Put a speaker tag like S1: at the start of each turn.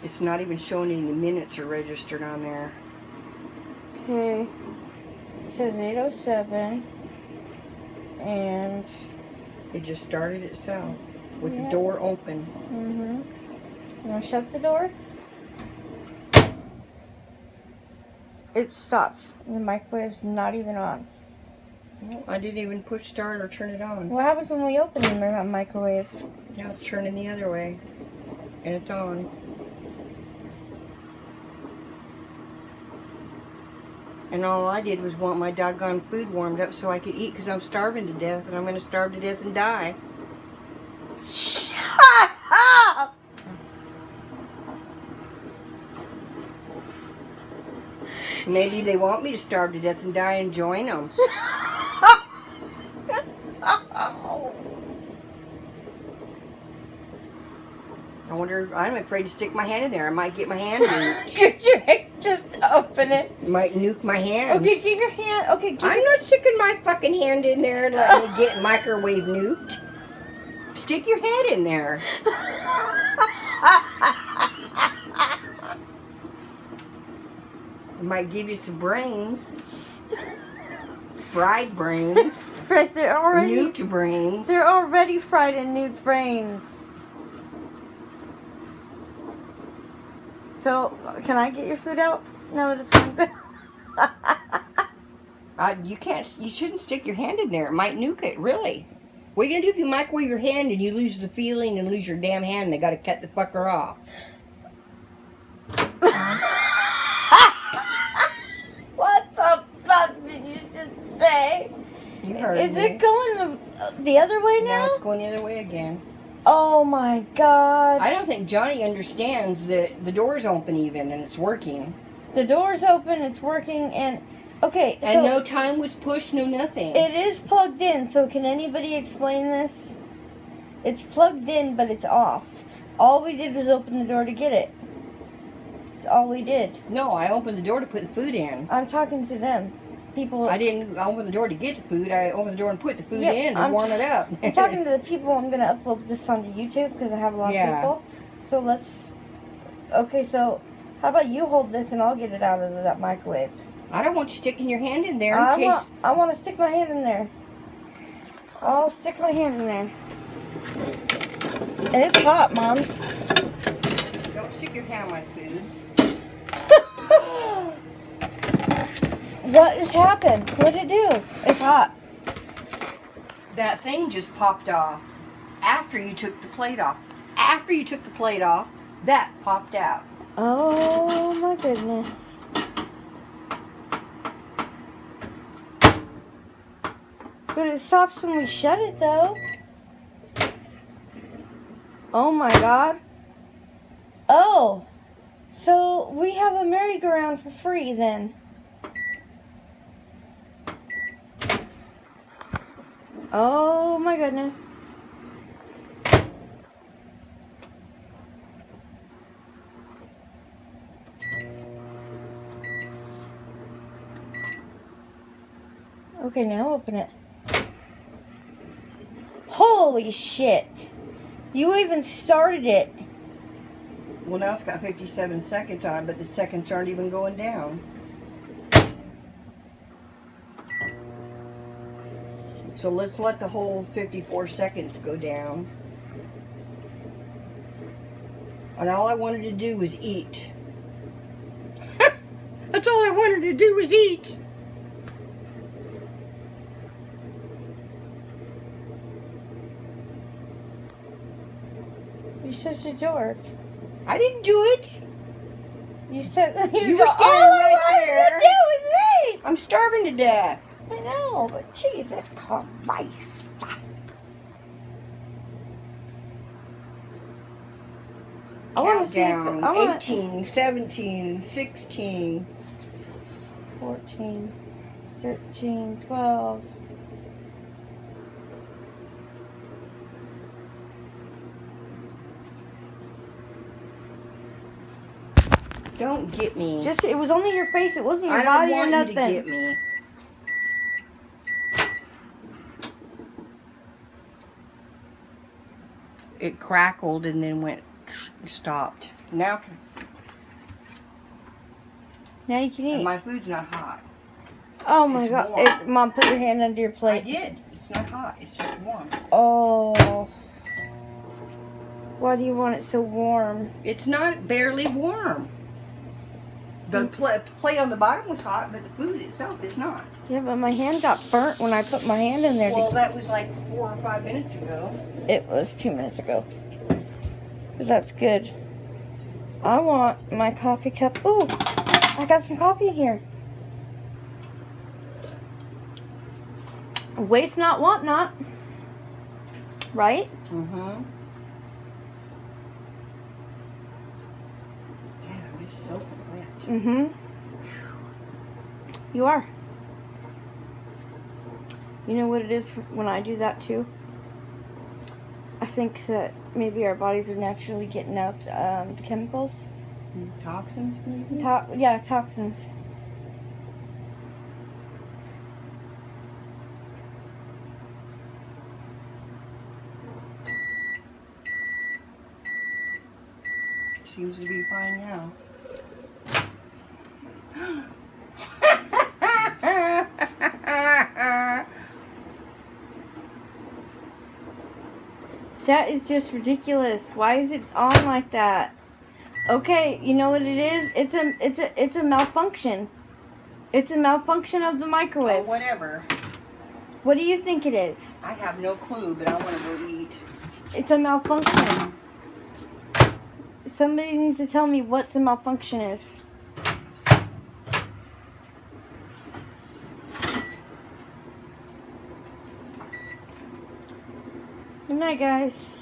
S1: It's not even showing any minutes are registered on there.
S2: Okay. It says 8:07. And
S1: it just started itself with the
S2: yeah.
S1: door open.
S2: You want to shut the door? It stops. The microwave's not even on.
S1: I didn't even push start or turn it on.
S2: What happens when we open the microwave?
S1: Now it's turning the other way. And it's on. And all I did was want my doggone food warmed up so I could eat because I'm starving to death and I'm going to starve to death and die.
S2: Shut up!
S1: Maybe they want me to starve to death and die and join them. I wonder, I'm afraid to stick my hand in there. I might get my hand nuked.
S2: Get your hand, just open it.
S1: Might nuke my hand.
S2: Okay, get your hand. Okay,
S1: I'm not sticking my fucking hand in there and letting it get microwave nuked. Stick your head in there. It might give you some brains. Fried brains.
S2: They're already
S1: nuked brains.
S2: They're already fried and nuked brains. So, can I get your food out now that it's gone?
S1: You can't. You shouldn't stick your hand in there. It might nuke it. Really. What are you gonna do if you microwave your hand and you lose the feeling and lose your damn hand and they gotta cut the fucker off?
S2: What the fuck did you just say?
S1: You heard
S2: Is
S1: me.
S2: it going the other way now?
S1: Now it's going the other way again.
S2: Oh my god.
S1: I don't think Johnny understands that the door's open even and it's working.
S2: The door's open, it's working, and okay,
S1: and
S2: so
S1: no time was pushed, no nothing.
S2: It is plugged in, so can anybody explain this? It's plugged in, but it's off. All we did was open the door to get it. That's all we did.
S1: No, I opened the door to put the food in.
S2: I'm talking to them. People.
S1: I didn't open the door to get the food. I opened the door and put the food
S2: Yeah,
S1: in and warm it up.
S2: I'm talking to the people. I'm going to upload this onto YouTube because I have a lot of people. So let's... Okay, so how about you hold this and I'll get it out of that microwave.
S1: I don't want you sticking your hand in there
S2: I want to stick my hand in there. I'll stick my hand in there. And it's hot, Mom.
S1: Don't stick your hand on my food.
S2: What just happened? What did it do? It's hot.
S1: That thing just popped off after you took the plate off. After you took the plate off, that popped out.
S2: Oh my goodness. But it stops when we shut it though. Oh my god. Oh. So we have a merry-go-round for free then. Oh my goodness. Okay, now open it. Holy shit. You even started it.
S1: Well, now it's got 57 seconds on it, but the seconds aren't even going down. So let's let the whole 54 seconds go down. And all I wanted to do was eat. That's all I wanted to do was eat.
S2: You're such a dork.
S1: I didn't do it.
S2: You said
S1: You were standing right there.
S2: It.
S1: I'm starving to death.
S2: I know, but Jesus Christ. I want to see if
S1: Countdown. 18, 17, 16.
S2: 14, 13, 12.
S1: Don't get me.
S2: Just, it was only your face. It wasn't your
S1: I
S2: body
S1: don't
S2: or
S1: want
S2: nothing.
S1: you to get me. It crackled and then stopped. Now
S2: Now you can
S1: And
S2: eat.
S1: my food's not hot.
S2: Oh my
S1: it's
S2: god.
S1: warm.
S2: Mom, put your hand under your
S1: I
S2: plate.
S1: did. It's not hot. It's just warm.
S2: Oh. Why do you want it so warm?
S1: It's not barely warm. The plate on the bottom was hot, but the food itself is not.
S2: Yeah, but my hand got burnt when I put my hand in there.
S1: Well, that was like 4 or 5 minutes ago.
S2: It was 2 minutes ago. But that's good. I want my coffee cup. Ooh, I got some coffee in here. Waste not, want not. Right?
S1: Mm-hmm. Yeah, I'm just so wet.
S2: Mm-hmm. You are. You know what it is when I do that too? I think that maybe our bodies are naturally getting out the chemicals.
S1: Toxins, maybe?
S2: Yeah, toxins.
S1: Seems to be fine now.
S2: That is just ridiculous. Why is it on like that? Okay, you know what it is? It's a malfunction. It's a malfunction of the
S1: Oh,
S2: microwave.
S1: whatever.
S2: What do you think it is?
S1: I have no clue, but I want to go eat.
S2: It's a malfunction. Somebody needs to tell me what the malfunction is. Good night, guys.